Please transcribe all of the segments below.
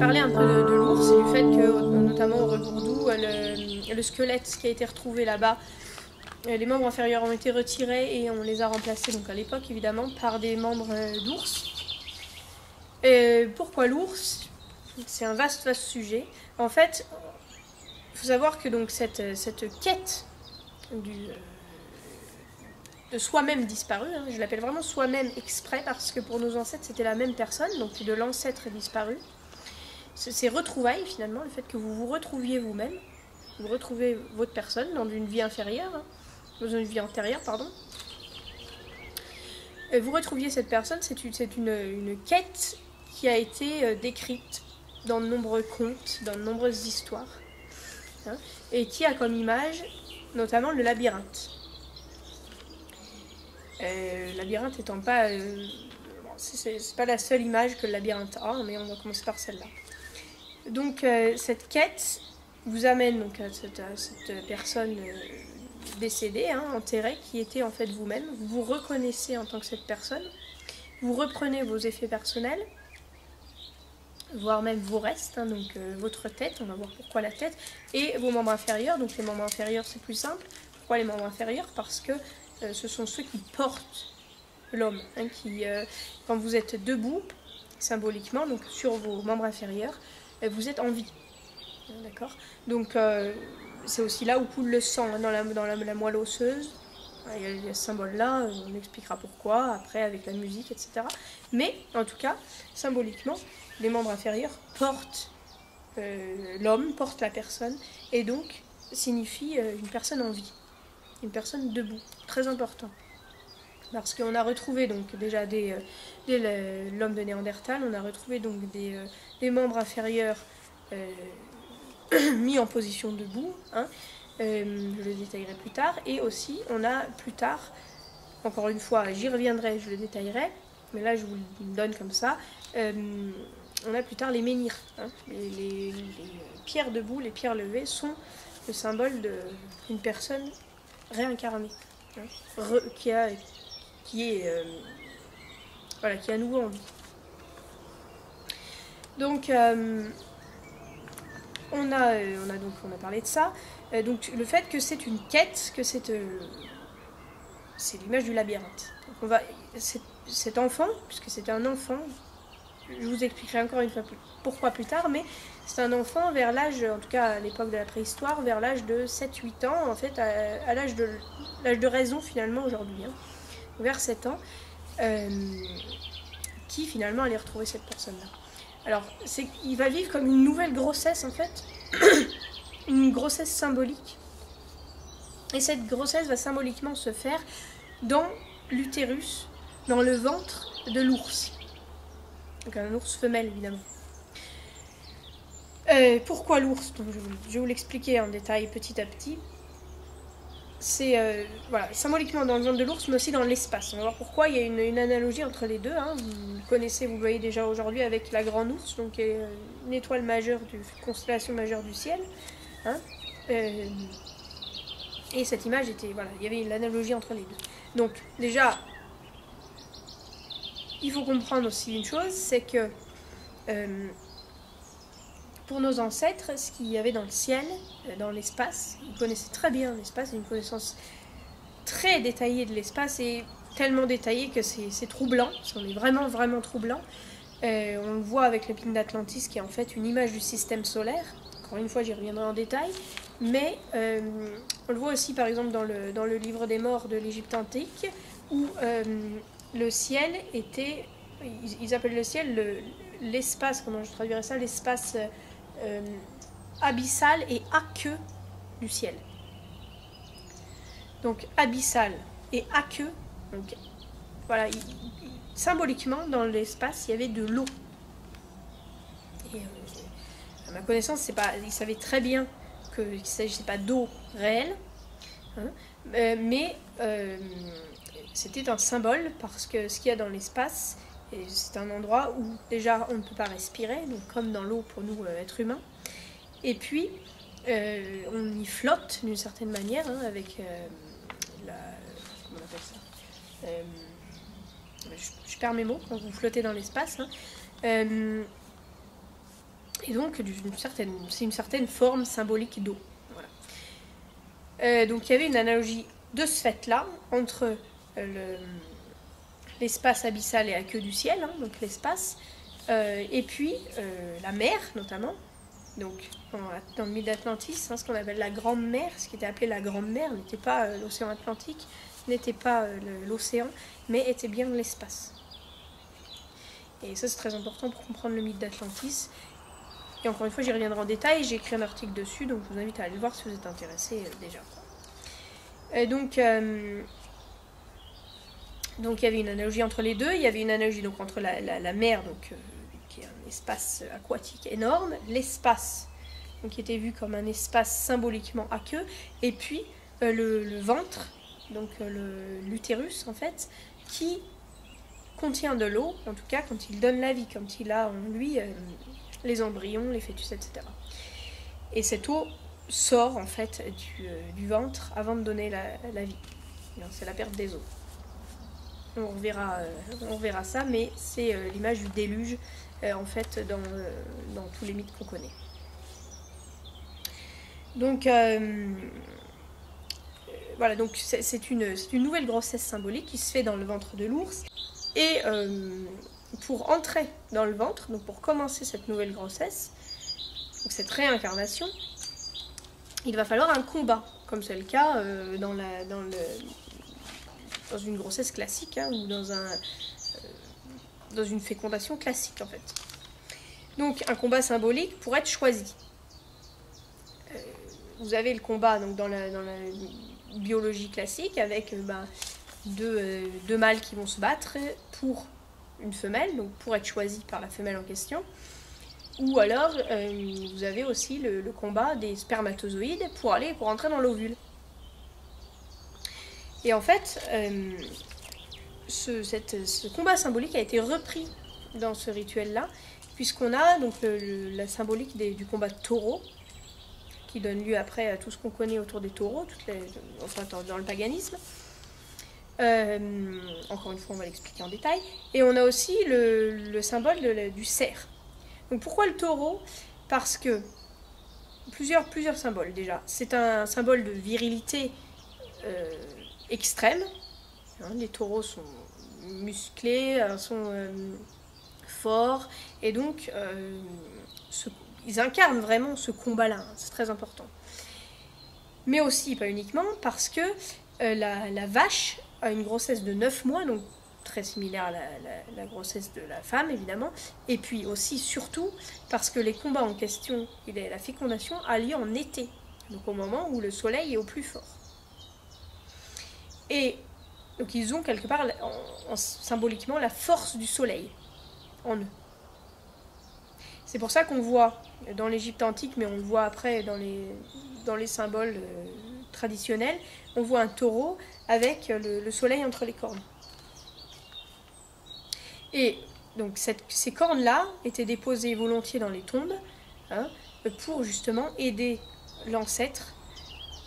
parlé un peu de l'ours et du fait que, notamment au Regourdou, le squelette qui a été retrouvé là-bas, les membres inférieurs ont été retirés et on les a remplacés, donc à l'époque évidemment, par des membres d'ours. Pourquoi l'ours? C'est un vaste sujet. En fait, il faut savoir que donc cette quête de soi-même disparu, hein, je l'appelle vraiment soi-même exprès parce que pour nos ancêtres c'était la même personne, donc de l'ancêtre disparu. Ces retrouvailles finalement, le fait que vous vous retrouviez vous-même, vous retrouvez votre personne dans une vie inférieure, hein, dans une vie antérieure, pardon. Vous retrouviez cette personne, c'est une quête qui a été décrite dans de nombreux contes, dans de nombreuses histoires, hein, et qui a comme image notamment le labyrinthe. Le labyrinthe étant pas... c'est pas la seule image que le labyrinthe a, mais on va commencer par celle-là. Donc cette quête vous amène donc à cette personne décédée, hein, enterrée, qui était en fait vous-même. Vous vous reconnaissez en tant que cette personne. Vous reprenez vos effets personnels, voire même vos restes, hein, donc votre tête, on va voir pourquoi la tête, et vos membres inférieurs. Donc les membres inférieurs, c'est plus simple. Pourquoi les membres inférieurs? Parce que ce sont ceux qui portent l'homme, hein, quand vous êtes debout, symboliquement, donc sur vos membres inférieurs, vous êtes en vie. D'accord? Donc c'est aussi là où coule le sang, hein, dans la moelle osseuse. Il y a ce symbole-là, on expliquera pourquoi, après avec la musique, etc. Mais en tout cas, symboliquement, les membres inférieurs portent l'homme, portent la personne, et donc signifie une personne en vie, une personne debout, très important. Parce qu'on a retrouvé donc déjà dès l'homme de Néandertal, on a retrouvé donc des membres inférieurs mis en position debout, hein, je le détaillerai plus tard, et aussi on a plus tard, encore une fois j'y reviendrai, je le détaillerai, mais là je vous le donne comme ça, on a plus tard les menhirs, hein, les pierres debout, les pierres levées sont le symbole d'une personne réincarnée, hein, qui est à nouveau en vie. Donc on a parlé de ça. Donc le fait que c'est une quête, que c'est l'image du labyrinthe. Donc cet enfant, puisque c'est un enfant, je vous expliquerai encore une fois pourquoi plus tard, mais c'est un enfant vers l'âge, en tout cas à l'époque de la préhistoire, vers l'âge de 7-8 ans, en fait, à l'âge de raison finalement aujourd'hui, hein, vers 7 ans, qui finalement allait retrouver cette personne-là. Alors, il va vivre comme une nouvelle grossesse en fait, une grossesse symbolique. Et cette grossesse va symboliquement se faire dans l'utérus, dans le ventre de l'ours. Donc un ours femelle évidemment. Pourquoi l'ours? Donc, je vais vous l'expliquer en détail petit à petit. C'est symboliquement dans le ventre de l'ours, mais aussi dans l'espace. On va voir pourquoi il y a une analogie entre les deux. Hein. Vous connaissez, vous le voyez déjà aujourd'hui avec la Grande Ourse, donc une étoile majeure, constellation majeure du ciel. Hein. Et cette image il y avait l'analogie entre les deux. Donc déjà, il faut comprendre aussi une chose, c'est que pour nos ancêtres, ce qu'il y avait dans le ciel, dans l'espace, ils connaissaient très bien l'espace, une connaissance très détaillée de l'espace, et tellement détaillée que c'est troublant, on est vraiment vraiment troublant. On le voit avec le film d'Atlantis qui est en fait une image du système solaire. Encore une fois, j'y reviendrai en détail. Mais on le voit aussi par exemple dans le livre des morts de l'Égypte antique, où le ciel était, ils appellent le ciel l'espace, comment je traduirais ça, l'espace abyssal et aqueux du ciel. Donc abyssal et aqueux, donc voilà, symboliquement dans l'espace il y avait de l'eau. Et à ma connaissance, ils savaient très bien qu'il ne s'agissait pas d'eau réelle, hein, mais c'était un symbole parce que ce qu'il y a dans l'espace, c'est un endroit où déjà on ne peut pas respirer, donc comme dans l'eau pour nous êtres humains, et puis on y flotte d'une certaine manière, hein, avec comment on appelle ça, je perds mes mots quand vous flottez dans l'espace, hein, Et donc, c'est une certaine forme symbolique d'eau. Voilà. Donc, il y avait une analogie de ce fait-là entre l'espace abyssal et la queue du ciel, hein, donc l'espace, et puis la mer, notamment. Donc, dans le mythe d'Atlantis, hein, ce qu'on appelle la Grande Mer, ce qui était appelé la Grande Mer, n'était pas l'océan Atlantique, n'était pas l'océan, mais était bien l'espace. Et ça, c'est très important pour comprendre le mythe d'Atlantis. Et encore une fois, j'y reviendrai en détail, j'ai écrit un article dessus, donc je vous invite à aller le voir si vous êtes intéressé déjà. Donc, il y avait une analogie entre les deux, il y avait une analogie donc, entre la mer, donc, qui est un espace aquatique énorme, l'espace, donc, qui était vu comme un espace symboliquement aqueux, et puis le ventre, donc l'utérus en fait, qui contient de l'eau, en tout cas quand il donne la vie, quand il a en lui les embryons, les fœtus, etc. Et cette eau sort en fait du ventre avant de donner la vie. C'est la perte des eaux. On reverra ça, mais c'est l'image du déluge en fait dans tous les mythes qu'on connaît. Donc voilà, donc c'est une nouvelle grossesse symbolique qui se fait dans le ventre de l'ours. Et pour entrer dans le ventre, donc pour commencer cette nouvelle grossesse, donc cette réincarnation, il va falloir un combat, comme c'est le cas dans une grossesse classique, hein, ou dans une fécondation classique en fait. Donc un combat symbolique pour être choisi. Vous avez le combat donc, dans la biologie classique avec deux mâles qui vont se battre pour une femelle, donc pour être choisi par la femelle en question. Ou alors, vous avez aussi le combat des spermatozoïdes pour entrer dans l'ovule. Et en fait, ce combat symbolique a été repris dans ce rituel-là, puisqu'on a donc la symbolique du combat de taureau, qui donne lieu après à tout ce qu'on connaît autour des taureaux, dans le paganisme. Encore une fois, on va l'expliquer en détail. Et on a aussi le symbole du cerf. Donc pourquoi le taureau? Parce que plusieurs symboles déjà. C'est un symbole de virilité extrême. Hein, les taureaux sont musclés, sont forts, et donc ils incarnent vraiment ce combat-là. Hein, c'est très important. Mais aussi, pas uniquement, parce que la vache a une grossesse de 9 mois, donc très similaire à la grossesse de la femme, évidemment. Et puis aussi, surtout, parce que les combats en question, la fécondation, a lieu en été, donc au moment où le soleil est au plus fort. Et donc ils ont quelque part, symboliquement, la force du soleil en eux. C'est pour ça qu'on voit dans l'Égypte antique, mais on le voit après dans les symboles traditionnels, on voit un taureau avec le soleil entre les cornes. Et donc ces cornes-là étaient déposées volontiers dans les tombes, hein, pour justement aider l'ancêtre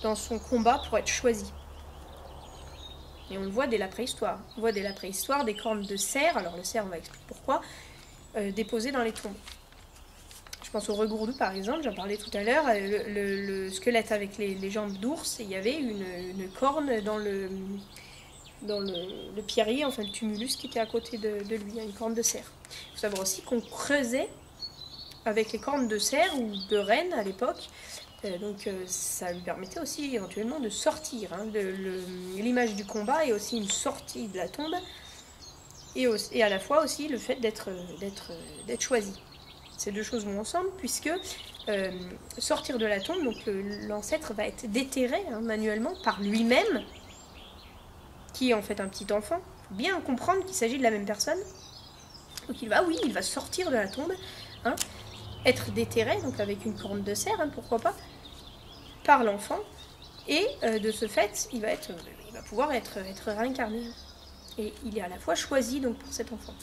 dans son combat pour être choisi. Et on le voit dès la préhistoire. On voit dès la préhistoire des cornes de cerf, alors le cerf on va expliquer pourquoi, déposées dans les tombes. Je pense au regourdu par exemple, j'en parlais tout à l'heure, le squelette avec les jambes d'ours, et il y avait une corne dans le pierrier, enfin le tumulus qui était à côté de lui, une corne de cerf. Il faut savoir aussi qu'on creusait avec les cornes de cerf ou de renne à l'époque, donc ça lui permettait aussi éventuellement de sortir. Hein, l'image du combat est aussi une sortie de la tombe, et à la fois aussi le fait d'être choisi. Ces deux choses vont ensemble, puisque sortir de la tombe, donc l'ancêtre va être déterré manuellement par lui-même, qui est en fait un petit enfant. Il faut bien comprendre qu'il s'agit de la même personne. Donc il va sortir de la tombe, hein, être déterré, donc avec une corne de cerf, hein, pourquoi pas, par l'enfant, et de ce fait, il va pouvoir être réincarné. Et il est à la fois choisi donc pour cet enfant.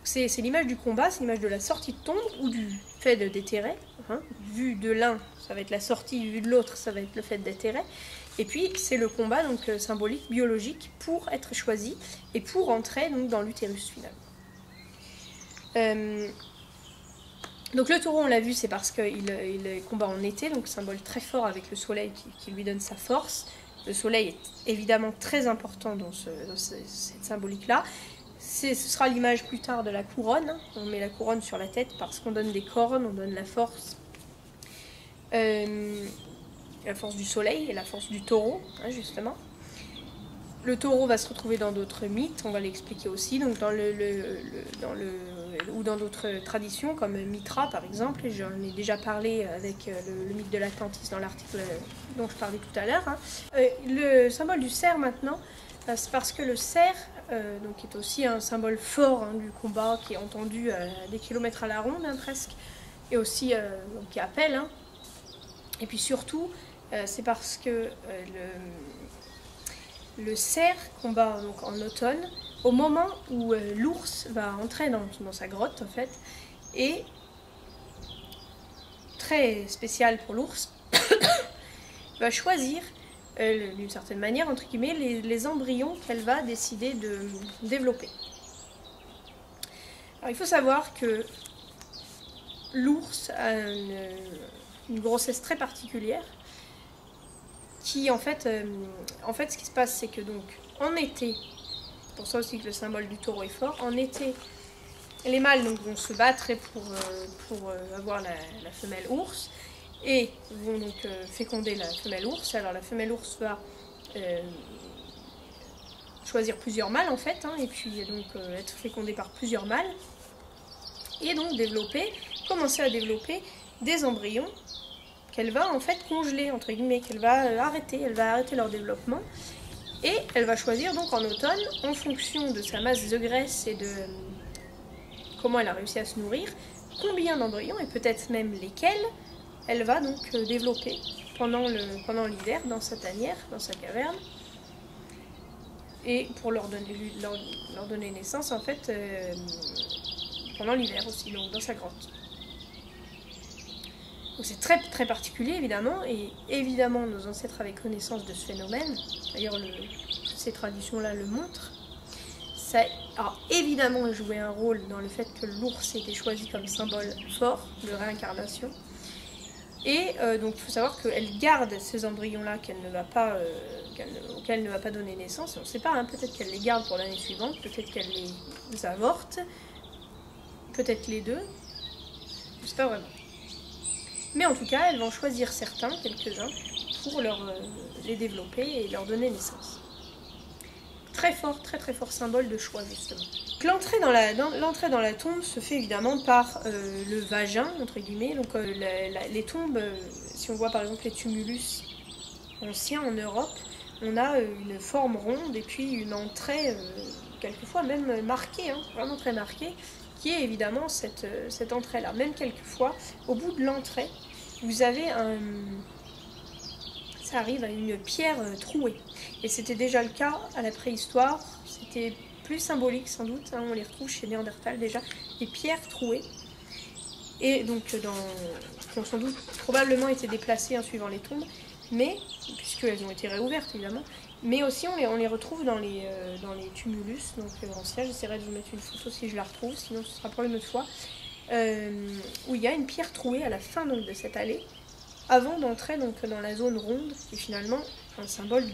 C'est l'image du combat, c'est l'image de la sortie de tombe ou du fait de déterrer. Hein. Vu de l'un, ça va être la sortie, vu de l'autre, ça va être le fait déterrer. Et puis c'est le combat donc symbolique, biologique, pour être choisi et pour entrer donc dans l'utérus finalement. Donc le taureau, on l'a vu, c'est parce qu'il combat en été, donc symbole très fort avec le soleil qui lui donne sa force. Le soleil est évidemment très important dans cette symbolique-là. Ce sera l'image plus tard de la couronne. On met la couronne sur la tête parce qu'on donne des cornes, on donne la force. La force du soleil et la force du taureau, hein, justement. Le taureau va se retrouver dans d'autres mythes, on va l'expliquer aussi, donc ou dans d'autres traditions, comme Mitra par exemple, et j'en ai déjà parlé avec le mythe de l'Atlantis dans l'article dont je parlais tout à l'heure. Hein. Le symbole du cerf maintenant, c'est parce que le cerf donc, est aussi un symbole fort hein, du combat, qui est entendu à des kilomètres à la ronde hein, presque, et aussi donc, qui appelle. Hein. Et puis surtout, c'est parce que le cerf combat donc, en automne, au moment où l'ours va entrer dans sa grotte, en fait, et très spécial pour l'ours, va choisir, d'une certaine manière, entre guillemets, les embryons qu'elle va décider de développer. Alors, il faut savoir que l'ours a une grossesse très particulière, qui en fait, ce qui se passe, c'est que donc en été, c'est pour ça aussi que le symbole du taureau est fort, en été, les mâles donc, vont se battre pour avoir la femelle ours et vont donc féconder la femelle ours. Alors la femelle ours va choisir plusieurs mâles en fait, hein, et puis donc être fécondée par plusieurs mâles et donc commencer à développer des embryons qu'elle va en fait congeler, entre guillemets, qu'elle va arrêter, leur développement, et elle va choisir donc en automne, en fonction de sa masse de graisse et de comment elle a réussi à se nourrir, combien d'embryons, et peut-être même lesquels, elle va donc développer pendant l'hiver dans sa tanière, dans sa caverne, et pour leur donner naissance en fait pendant l'hiver aussi, donc dans sa grotte. C'est très très particulier évidemment, et évidemment nos ancêtres avaient connaissance de ce phénomène, d'ailleurs ces traditions-là le montrent. Ça a évidemment joué un rôle dans le fait que l'ours ait été choisi comme symbole fort de réincarnation. Et donc il faut savoir qu'elle garde ces embryons-là auxquels elle ne va pas donner naissance. On ne sait pas, hein, peut-être qu'elle les garde pour l'année suivante, peut-être qu'elle les avorte, peut-être les deux, je ne sais pas vraiment. Mais en tout cas, elles vont choisir quelques-uns, pour les développer et leur donner naissance. Très fort, très très fort symbole de choix, justement. L'entrée dans la tombe se fait évidemment par le vagin, entre guillemets. Donc les tombes, si on voit par exemple les tumulus anciens en Europe, on a une forme ronde et puis une entrée, quelquefois même marquée, hein, vraiment très marquée, qui est évidemment cette entrée-là. Même quelquefois, au bout de l'entrée, vous avez ça arrive à une pierre trouée. Et c'était déjà le cas à la préhistoire, c'était plus symbolique sans doute, hein, on les retrouve chez Néandertal déjà, des pierres trouées. Et donc, qui ont sans doute probablement été déplacées en suivant les tombes, mais, puisqu'elles ont été réouvertes évidemment, mais aussi on les retrouve dans les tumulus, donc anciens. J'essaierai de vous mettre une photo si je la retrouve, sinon ce sera pour une autre fois, où il y a une pierre trouée à la fin donc, de cette allée, avant d'entrer donc dans la zone ronde, qui est finalement un symbole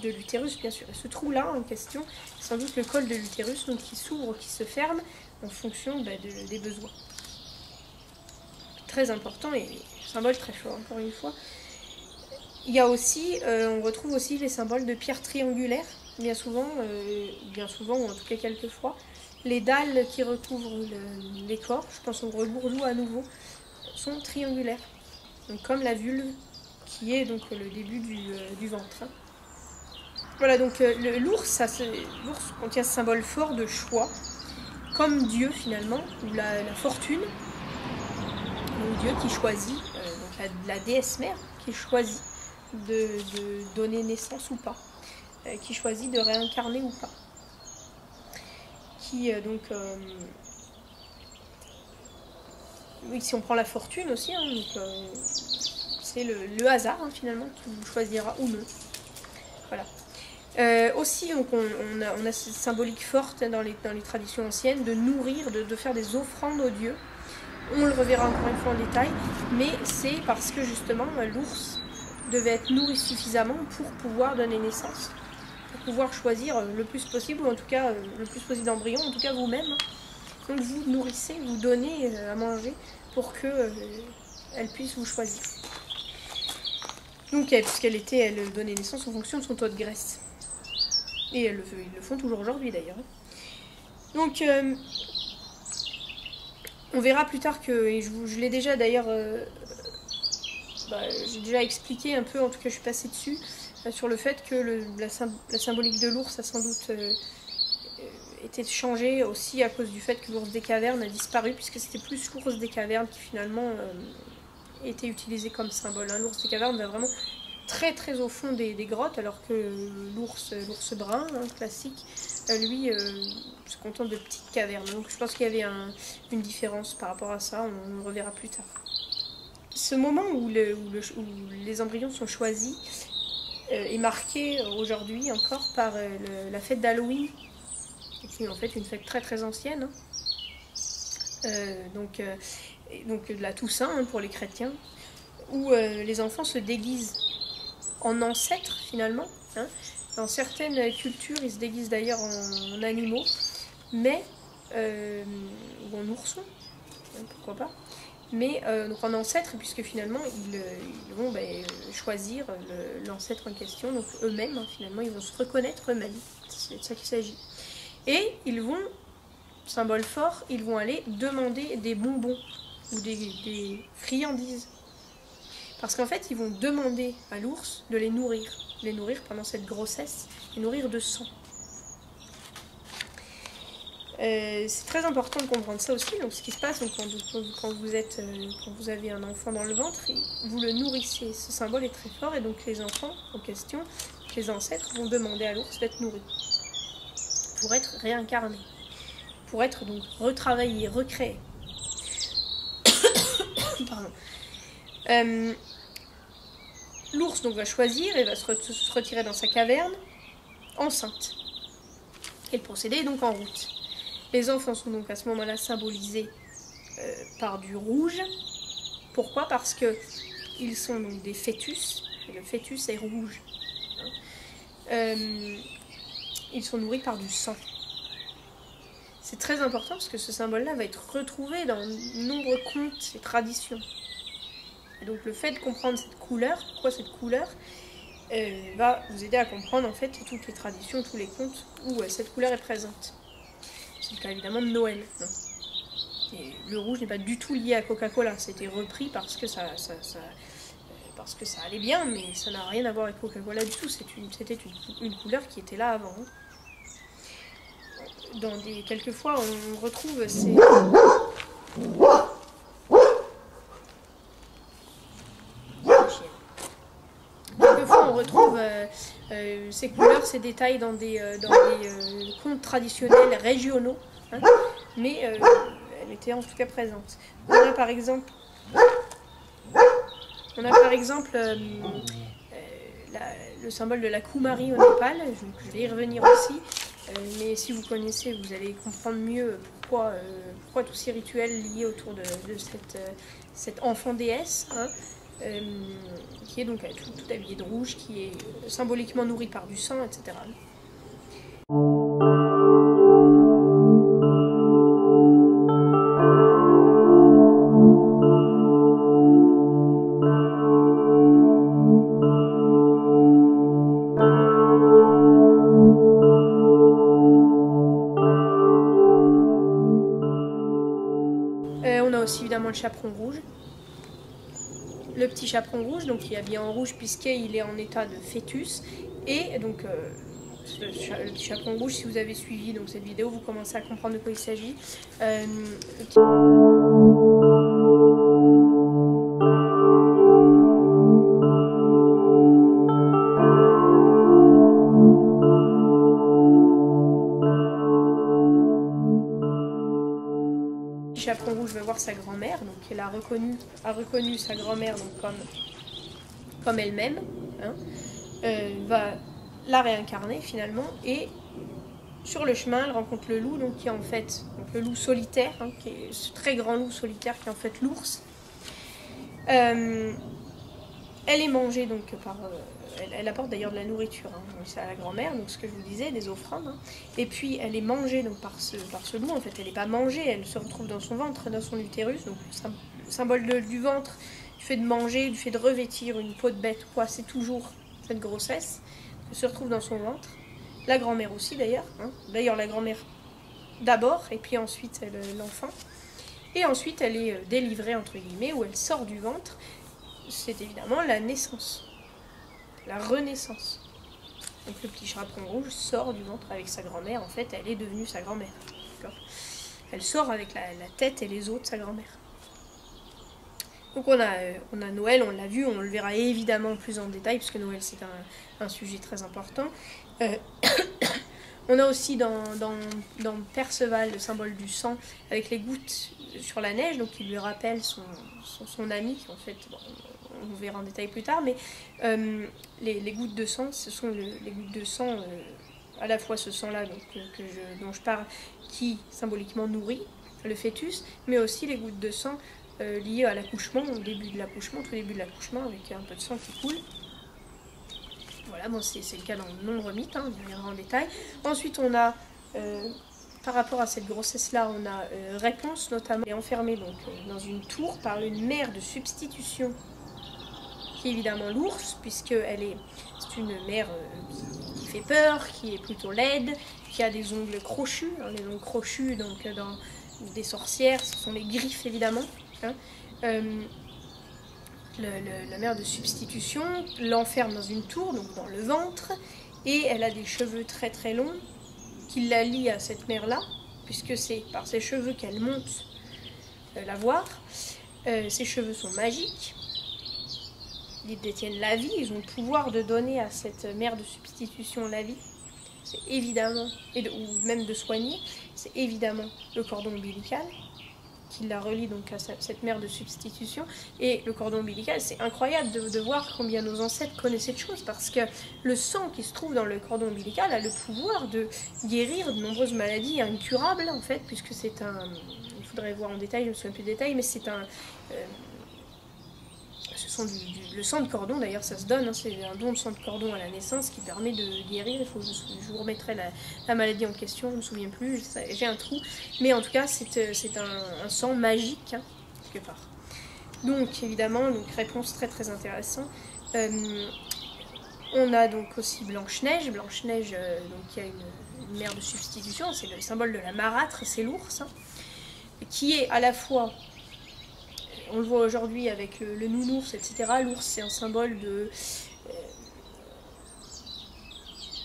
de l'utérus bien sûr. Et ce trou-là en question, c'est sans doute le col de l'utérus, donc qui s'ouvre, qui se ferme en fonction des besoins. Très important et symbole très fort, encore une fois. Il y a aussi, on retrouve aussi les symboles de pierres triangulaires, bien souvent, ou en tout cas quelquefois. Les dalles qui recouvrent les corps, je pense au rebourgeois à nouveau, sont triangulaires. Donc comme la vulve, qui est donc le début du ventre. Voilà, donc l'ours contient ce symbole fort de choix, comme Dieu finalement, ou la fortune. Donc Dieu qui choisit, donc la déesse mère qui choisit de donner naissance ou pas, qui choisit de réincarner ou pas. Qui oui, si on prend la fortune aussi, hein, c'est le hasard hein, finalement qui choisira ou non. Voilà. Aussi, donc on a cette symbolique forte dans les traditions anciennes de nourrir, de faire des offrandes aux dieux. On le reverra encore une fois en détail, mais c'est parce que justement l'ours devait être nourri suffisamment pour pouvoir donner naissance, pour pouvoir choisir le plus possible, ou en tout cas le plus possible d'embryons, en tout cas vous-même. Donc vous nourrissez, vous donnez à manger pour que elle puisse vous choisir. Donc puisqu'elle donnait naissance en fonction de son taux de graisse. Et ils le font toujours aujourd'hui d'ailleurs. Donc on verra plus tard que, et je l'ai déjà d'ailleurs, j'ai déjà expliqué un peu, en tout cas je suis passée dessus, sur le fait que la symbolique de l'ours a sans doute été changée aussi à cause du fait que l'ours des cavernes a disparu, puisque c'était plus l'ours des cavernes qui finalement était utilisé comme symbole. L'ours des cavernes va vraiment très très au fond des grottes, alors que l'ours brun, classique, lui se contente de petites cavernes. Donc je pense qu'il y avait une différence par rapport à ça, on le reverra plus tard. Ce moment où les embryons sont choisis est marqué aujourd'hui encore par la fête d'Halloween, qui est en fait une fête très très ancienne. Donc de la Toussaint pour les chrétiens, où les enfants se déguisent en ancêtres finalement. Dans certaines cultures, ils se déguisent d'ailleurs en animaux, mais ou en oursons, pourquoi pas. Mais donc en ancêtres, puisque finalement ils vont choisir l'ancêtre en question, donc eux-mêmes, finalement ils vont se reconnaître eux-mêmes, c'est de ça qu'il s'agit. Et ils vont, symbole fort, ils vont aller demander des bonbons ou des friandises. Parce qu'en fait, ils vont demander à l'ours de les nourrir pendant cette grossesse, les nourrir de sang. C'est très important de comprendre ça aussi. Donc, ce qui se passe donc, quand vous avez un enfant dans le ventre, vous le nourrissez. Ce symbole est très fort, et donc les enfants en question, les ancêtres, vont demander à l'ours d'être nourris pour être réincarné, pour être donc retravaillé, recréé. Pardon. L'ours donc va choisir et va se retirer dans sa caverne enceinte. Et le procédé est donc en route. Les enfants sont donc à ce moment-là symbolisés par du rouge. Pourquoi ? Parce que ils sont donc des fœtus, et le fœtus est rouge. Ils sont nourris par du sang. C'est très important parce que ce symbole-là va être retrouvé dans de nombreux contes et traditions. Et donc le fait de comprendre cette couleur, pourquoi cette couleur, va vous aider à comprendre en fait toutes les traditions, tous les contes où cette couleur est présente. C'est le cas évidemment de Noël. Non. Et le rouge n'est pas du tout lié à Coca-Cola, c'était repris parce que ça allait bien, mais ça n'a rien à voir avec Coca-Cola du tout, c'était une couleur qui était là avant. Quelquefois on retrouve ces... Quelquefois on retrouve ces couleurs, ces détails dans des contes traditionnels régionaux, mais elle était en tout cas présente. On a par exemple le symbole de la Kumari au Népal, je vais y revenir aussi, mais si vous connaissez, vous allez comprendre mieux pourquoi tous ces rituels liés autour de cette enfant déesse, qui est donc tout habillée de rouge, qui est symboliquement nourrie par du sang, etc. On a aussi évidemment le chaperon rouge. Le petit chaperon rouge, donc qui est habillé en rouge puisqu'il est en état de fœtus. Et donc le petit chaperon rouge, si vous avez suivi donc, cette vidéo, vous commencez à comprendre de quoi il s'agit. Chaperon rouge va voir sa grand-mère, donc elle a reconnu sa grand-mère donc comme elle-même, va la réincarner finalement, et sur le chemin, elle rencontre le loup, donc qui est en fait donc le loup solitaire, hein, qui est ce très grand loup solitaire qui est en fait l'ours. Elle est mangée donc par... elle apporte d'ailleurs de la nourriture, hein, c'est à la grand-mère, donc ce que je vous disais, des offrandes. Hein. Et puis elle est mangée donc, par ce loup, en fait elle n'est pas mangée, elle se retrouve dans son ventre, dans son utérus, donc le symbole du ventre, du fait de manger, du fait de revêtir une peau de bête, quoi, c'est toujours cette grossesse, elle se retrouve dans son ventre. La grand-mère aussi d'ailleurs, hein. D'ailleurs la grand-mère d'abord, et puis ensuite l'enfant. Et ensuite elle est délivrée entre guillemets, où elle sort du ventre. C'est évidemment la naissance, la renaissance. Donc le petit chaperon rouge sort du ventre avec sa grand-mère, en fait elle est devenue sa grand-mère. Elle sort avec la tête et les os de sa grand-mère. Donc on a Noël, on l'a vu, on le verra évidemment plus en détail, puisque Noël c'est un sujet très important. On a aussi dans Perceval le symbole du sang, avec les gouttes sur la neige, donc qui lui rappelle son ami, qui en fait, bon, on verra en détail plus tard, mais les gouttes de sang, ce sont les gouttes de sang, à la fois ce sang-là dont je parle, qui symboliquement nourrit le fœtus, mais aussi les gouttes de sang liées à l'accouchement, au début de l'accouchement, tout début de l'accouchement, avec un peu de sang qui coule. Voilà, bon, c'est le cas dans de nombreux mythes, hein, on verra en détail. Ensuite, on a, par rapport à cette grossesse-là, on a Réponse, notamment, est enfermée donc, dans une tour par une mère de substitution, qui est évidemment l'ours, puisqu'elle c'est une mère qui fait peur, qui est plutôt laide, qui a des ongles crochus, hein, les ongles crochus donc, dans des sorcières, ce sont les griffes évidemment. Hein. La mère de substitution l'enferme dans une tour, donc dans le ventre, et elle a des cheveux très très longs qui la lient à cette mère-là, puisque c'est par ses cheveux qu'elle monte la voir. Ses cheveux sont magiques, ils détiennent la vie, ils ont le pouvoir de donner à cette mère de substitution la vie. C'est évidemment, ou même de soigner, c'est évidemment le cordon ombilical qui la relie donc à cette mère de substitution. Et le cordon ombilical, c'est incroyable de voir combien nos ancêtres connaissaient cette chose, parce que le sang qui se trouve dans le cordon ombilical a le pouvoir de guérir de nombreuses maladies incurables en fait, puisque c'est il faudrait voir en détail, je ne me souviens plus des détails, mais c'est le sang de cordon, d'ailleurs ça se donne, hein, c'est un don de sang de cordon à la naissance qui permet de guérir. Je vous remettrai la maladie en question, je ne me souviens plus, j'ai un trou, mais en tout cas c'est un sang magique, hein, quelque part. Donc évidemment, réponse très très intéressante. On a donc aussi Blanche-Neige, qui a une mère de substitution, c'est le symbole de la marâtre, c'est l'ours, hein, qui est à la fois... On le voit aujourd'hui avec le nounours, etc. L'ours, c'est un symbole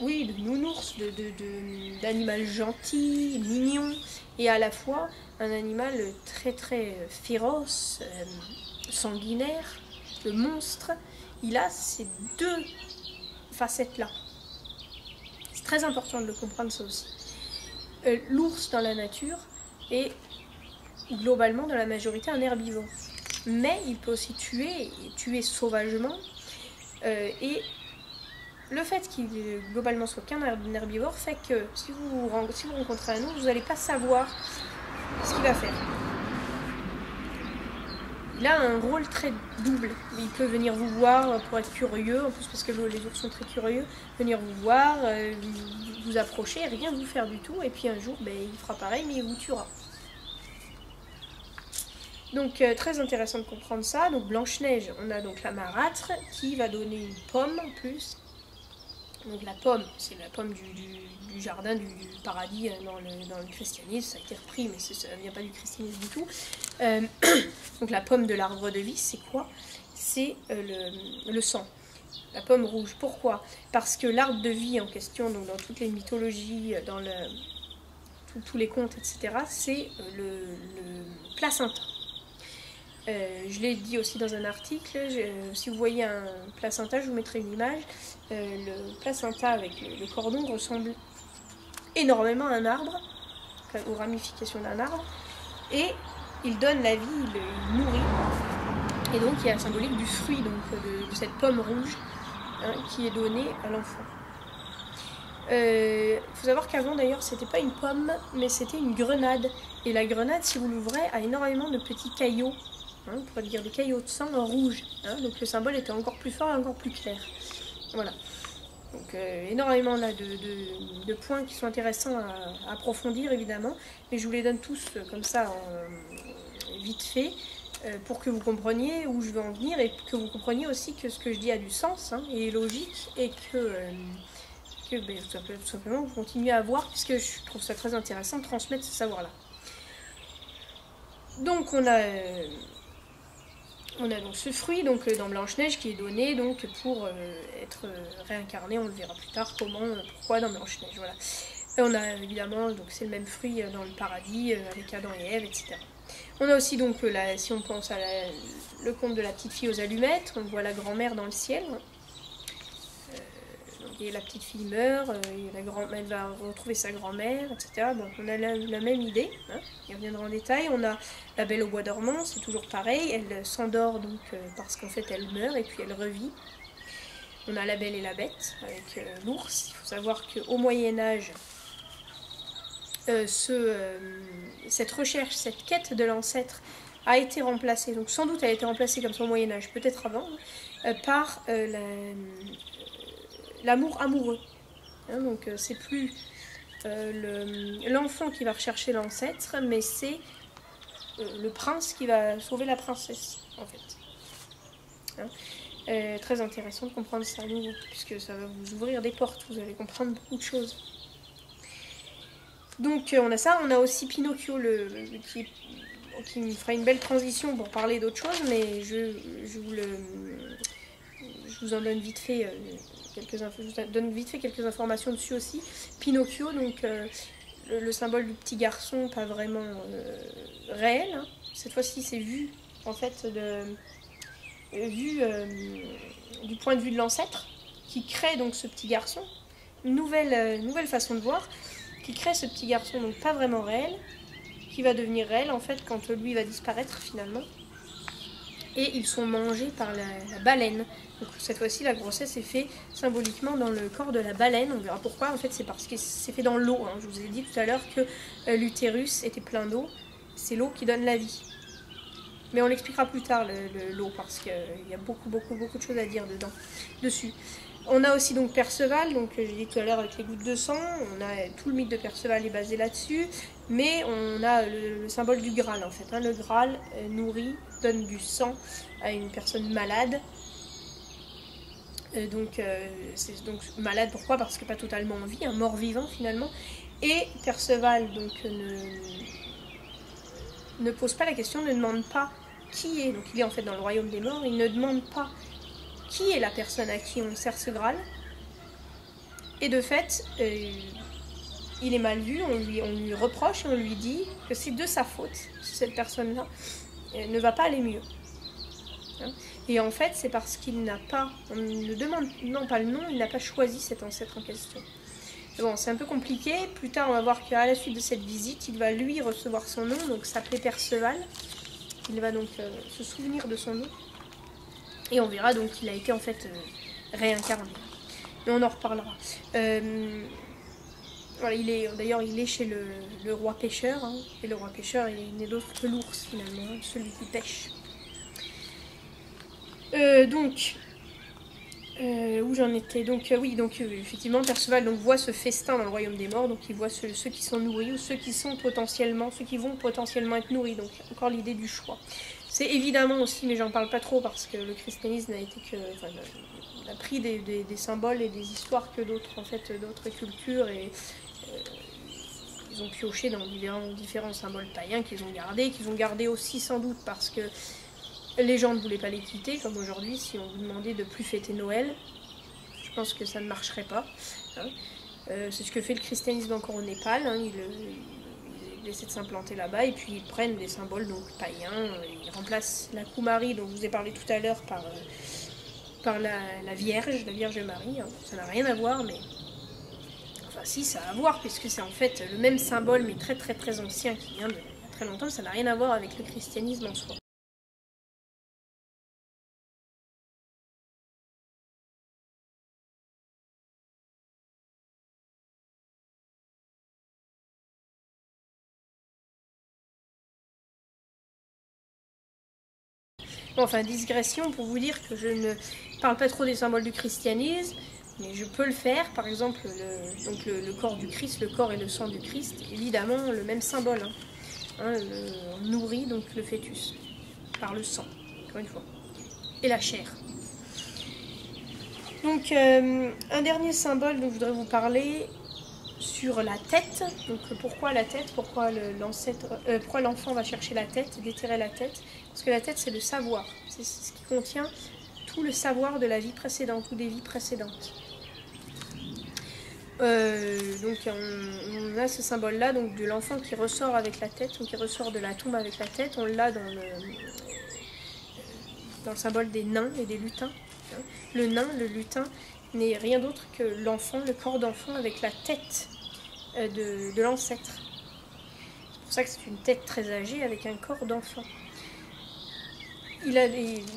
oui, de nounours, d'animal gentil, mignon, et à la fois un animal très très féroce, sanguinaire, le monstre. Il a ces deux facettes-là. C'est très important de le comprendre, ça aussi. L'ours dans la nature est globalement dans la majorité un herbivore. Mais il peut aussi tuer sauvagement. Et le fait qu'il globalement soit qu'un herbivore fait que si vous rencontrez un ours, vous n'allez pas savoir ce qu'il va faire. Il a un rôle très double. Il peut venir vous voir pour être curieux, en plus parce que les ours sont très curieux, venir vous voir, vous approcher, rien vous faire du tout, et puis un jour il fera pareil mais il vous tuera. Donc très intéressant de comprendre ça. Donc Blanche-Neige, on a donc la marâtre qui va donner une pomme en plus. Donc la pomme, c'est la pomme du jardin du paradis dans le christianisme. Ça a été repris, mais ça ne vient pas du christianisme du tout. Donc la pomme de l'arbre de vie, c'est quoi? C'est le sang. La pomme rouge. Pourquoi? Parce que l'arbre de vie en question, donc dans toutes les mythologies, dans tous les contes, etc., c'est le placenta. Je l'ai dit aussi dans un article, si vous voyez un placenta, je vous mettrai une image. Le placenta avec le cordon ressemble énormément à un arbre, aux ramifications d'un arbre, et il donne la vie, il nourrit. Et donc il y a la symbolique du fruit, donc, de cette pomme rouge, hein, qui est donnée à l'enfant. Faut savoir qu'avant d'ailleurs c'était pas une pomme, mais c'était une grenade. Et la grenade, si vous l'ouvrez, a énormément de petits caillots, hein, on pourrait dire des caillots de sang rouge. Hein, donc le symbole était encore plus fort et encore plus clair. Voilà. Donc énormément là de points qui sont intéressants à approfondir évidemment, mais je vous les donne tous comme ça vite fait pour que vous compreniez où je veux en venir et que vous compreniez aussi que ce que je dis a du sens hein, et est logique et que tout simplement vous continuez à voir puisque je trouve ça très intéressant de transmettre ce savoir-là. Donc on a donc ce fruit donc, dans Blanche-Neige qui est donné donc, pour être réincarné, on le verra plus tard comment, pourquoi dans Blanche-Neige. Voilà. Et on a évidemment, donc c'est le même fruit dans le paradis avec Adam et Ève, etc. On a aussi donc, si on pense à le conte de la petite fille aux allumettes, on voit la grand-mère dans le ciel. Et la petite fille meurt, elle va retrouver sa grand-mère, etc. Donc on a la même idée, hein, il reviendra en détail. On a la Belle au bois dormant, c'est toujours pareil, elle s'endort donc parce qu'en fait elle meurt et puis elle revit. On a la Belle et la Bête avec l'ours. Il faut savoir qu'au Moyen-Âge, cette recherche, cette quête de l'ancêtre a été remplacée, donc sans doute elle a été remplacée comme ça au Moyen-Âge, peut-être avant, par l'amour amoureux. Hein, donc c'est plus l'enfant qui va rechercher l'ancêtre, mais c'est le prince qui va sauver la princesse, en fait. Hein, très intéressant de comprendre ça à nouveau, puisque ça va vous ouvrir des portes, vous allez comprendre beaucoup de choses. Donc on a ça, on a aussi Pinocchio qui me fera une belle transition pour parler d'autre chose, mais je vous en donne vite fait quelques informations dessus aussi. Pinocchio, donc le symbole du petit garçon, pas vraiment réel. Hein. Cette fois-ci, c'est vu en fait du point de vue de l'ancêtre, qui crée donc ce petit garçon. Nouvelle façon de voir, qui crée ce petit garçon, donc pas vraiment réel, qui va devenir réel en fait quand lui va disparaître finalement. Et ils sont mangés par la baleine. Donc cette fois-ci, la grossesse est faite symboliquement dans le corps de la baleine. On verra pourquoi. En fait, c'est parce que c'est fait dans l'eau. Hein. Je vous ai dit tout à l'heure que l'utérus était plein d'eau. C'est l'eau qui donne la vie. Mais on l'expliquera plus tard, l'eau, parce qu'il y a beaucoup de choses à dire dessus. On a aussi donc Perceval, donc j'ai dit tout à l'heure avec les gouttes de sang, on a tout le mythe de Perceval est basé là-dessus, mais on a le symbole du Graal en fait. Hein. Le Graal nourrit, donne du sang à une personne malade. C'est donc malade, pourquoi? Parce que pas totalement en vie, un mort-vivant finalement. Et Perceval donc ne pose pas la question, ne demande pas qui est, donc il est en fait dans le royaume des morts, il ne demande pas qui est la personne à qui on sert ce Graal. Et de fait, il est mal vu, on lui reproche et on lui dit que c'est de sa faute si cette personne-là ne va pas aller mieux. Hein. Et en fait, c'est parce qu'il n'a pas, on ne demande non pas le nom, il n'a pas choisi cet ancêtre en question. Bon, c'est un peu compliqué. Plus tard, on va voir qu'à la suite de cette visite, il va lui recevoir son nom, donc s'appeler Perceval. Il va donc se souvenir de son nom. Et on verra donc qu'il a été en fait réincarné. Mais on en reparlera. Voilà, d'ailleurs, il est chez le roi pêcheur. Hein, et le roi pêcheur, il n'est d'autre que l'ours finalement, hein, celui qui pêche. Où j'en étais donc oui, donc effectivement, Perceval donc, voit ce festin dans le royaume des morts, donc il voit ceux qui sont nourris ou ceux qui vont potentiellement être nourris, donc encore l'idée du choix. C'est évidemment aussi, mais j'en parle pas trop parce que le christianisme n'a été que, enfin, a pris des symboles et des histoires que d'autres cultures et ils ont pioché dans différents symboles païens qu'ils ont gardé aussi sans doute parce que les gens ne voulaient pas les quitter, comme aujourd'hui, si on vous demandait de plus fêter Noël, je pense que ça ne marcherait pas. Hein. C'est ce que fait le christianisme encore au Népal, hein. Ils essaient de s'implanter là-bas, et puis ils prennent des symboles donc païens, ils remplacent la Kumari, dont je vous ai parlé tout à l'heure, par la Vierge Marie. Hein. Ça n'a rien à voir, mais... Enfin si, ça a à voir, puisque c'est en fait le même symbole, mais très très très ancien, qui vient de très longtemps, ça n'a rien à voir avec le christianisme en soi. Bon, enfin, digression pour vous dire que je ne parle pas trop des symboles du christianisme, mais je peux le faire. Par exemple, le corps du Christ, le corps et le sang du Christ, évidemment le même symbole. On nourrit donc le fœtus par le sang, encore une fois, et la chair. Donc, un dernier symbole dont je voudrais vous parler sur la tête. Donc, pourquoi la tête? Pourquoi l'enfant va chercher la tête, déterrer la tête? Parce que la tête, c'est le savoir. C'est ce qui contient tout le savoir de la vie précédente ou des vies précédentes. Donc on a ce symbole-là, donc de l'enfant qui ressort avec la tête, ou qui ressort de la tombe avec la tête. On l'a dans le symbole des nains et des lutins. Le nain, le lutin, n'est rien d'autre que l'enfant, le corps d'enfant avec la tête de l'ancêtre. C'est pour ça que c'est une tête très âgée avec un corps d'enfant.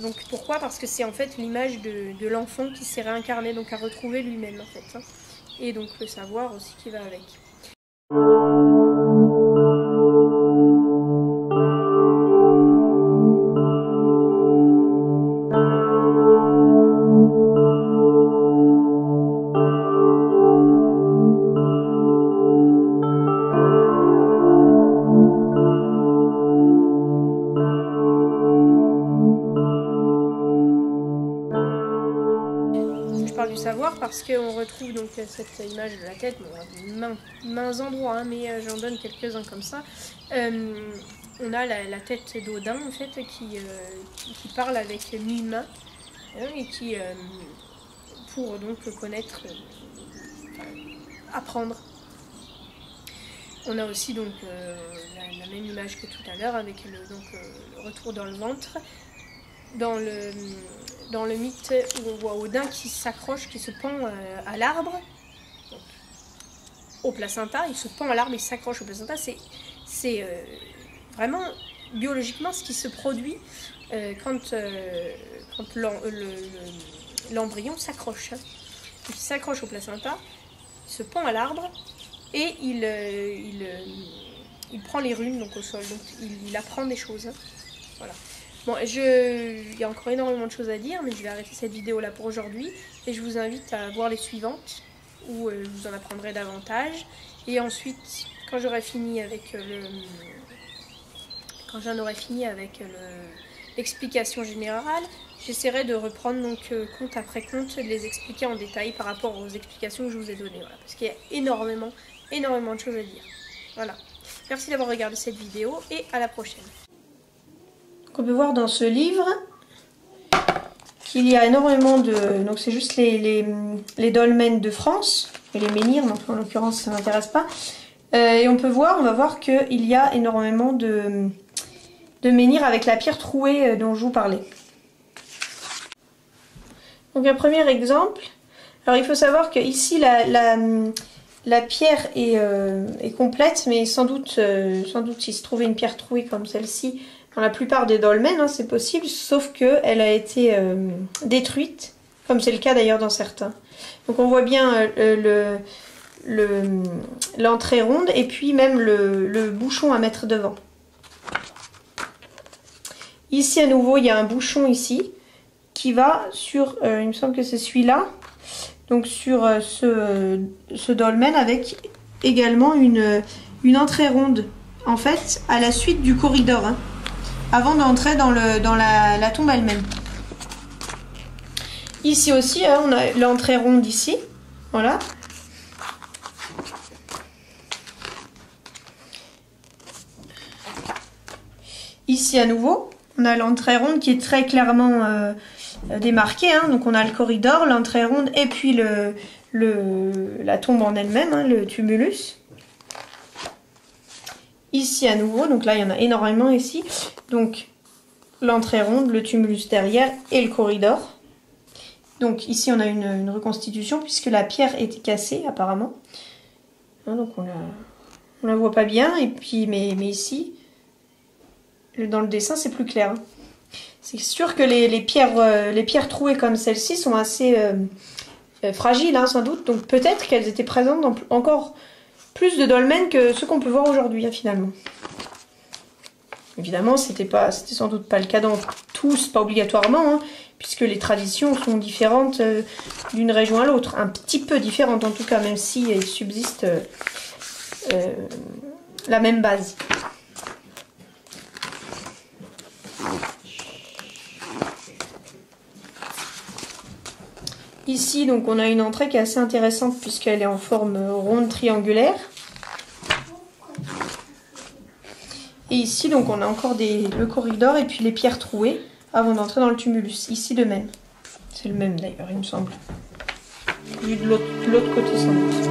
Donc pourquoi? Parce que c'est en fait l'image de l'enfant qui s'est réincarné, donc à retrouver lui-même en fait. Et donc le savoir aussi qui va avec. Du savoir parce qu'on retrouve donc cette image de la tête, bon, mains endroits, mais j'en donne quelques-uns comme ça. On a la tête d'Odin en fait qui parle avec mi-main et qui pour donc connaître, apprendre. On a aussi donc la même image que tout à l'heure avec le retour dans le ventre. Dans le mythe où on voit Odin qui s'accroche, qui se pend à l'arbre, au placenta, il se pend à l'arbre, il s'accroche au placenta. C'est vraiment biologiquement ce qui se produit quand l'embryon s'accroche. Il s'accroche au placenta, il se pend à l'arbre et il prend les runes donc au sol, donc il apprend des choses. Voilà. Bon, il y a encore énormément de choses à dire, mais je vais arrêter cette vidéo là pour aujourd'hui et je vous invite à voir les suivantes où je vous en apprendrai davantage. Et ensuite, quand j'en aurai fini avec l'explication générale, j'essaierai de reprendre donc compte après compte, de les expliquer en détail par rapport aux explications que je vous ai données. Voilà, parce qu'il y a énormément de choses à dire. Voilà. Merci d'avoir regardé cette vidéo et à la prochaine. On peut voir dans ce livre qu'il y a énormément de... Donc c'est juste les dolmens de France, et les menhirs, mais en l'occurrence ça ne m'intéresse pas. Et on va voir qu'il y a énormément de menhirs avec la pierre trouée dont je vous parlais. Donc un premier exemple. Alors il faut savoir que ici la pierre est complète, mais sans doute s'il se trouvait une pierre trouée comme celle-ci, dans la plupart des dolmens, c'est possible, sauf qu'elle a été détruite, comme c'est le cas d'ailleurs dans certains. Donc on voit bien l'entrée ronde et puis même le bouchon à mettre devant. Ici à nouveau, il y a un bouchon ici qui va sur, il me semble que c'est celui-là, donc sur ce dolmen avec également une entrée ronde, en fait, à la suite du corridor. Avant d'entrer dans la tombe elle-même. Ici aussi, on a l'entrée ronde ici. Voilà. Ici à nouveau, on a l'entrée ronde qui est très clairement démarquée. Donc on a le corridor, l'entrée ronde et puis la tombe en elle-même, le tumulus. Ici à nouveau, donc là il y en a énormément ici. Donc l'entrée ronde, le tumulus derrière et le corridor. Donc ici on a une reconstitution puisque la pierre était cassée apparemment. Donc on la voit pas bien. Et puis mais ici, dans le dessin c'est plus clair. C'est sûr que les pierres trouées comme celle-ci sont assez fragiles sans doute. Donc peut-être qu'elles étaient présentes dans encore plus de dolmens que ce qu'on peut voir aujourd'hui finalement. Évidemment, c'était sans doute pas le cas dans tous, pas obligatoirement, hein, puisque les traditions sont différentes d'une région à l'autre, un petit peu différentes en tout cas, même si il subsiste la même base. Ici, donc, on a une entrée qui est assez intéressante puisqu'elle est en forme ronde triangulaire. Et ici, donc, on a encore le corridor et puis les pierres trouées avant d'entrer dans le tumulus. Ici, de même. C'est le même d'ailleurs, il me semble. Vu de l'autre côté, sans doute.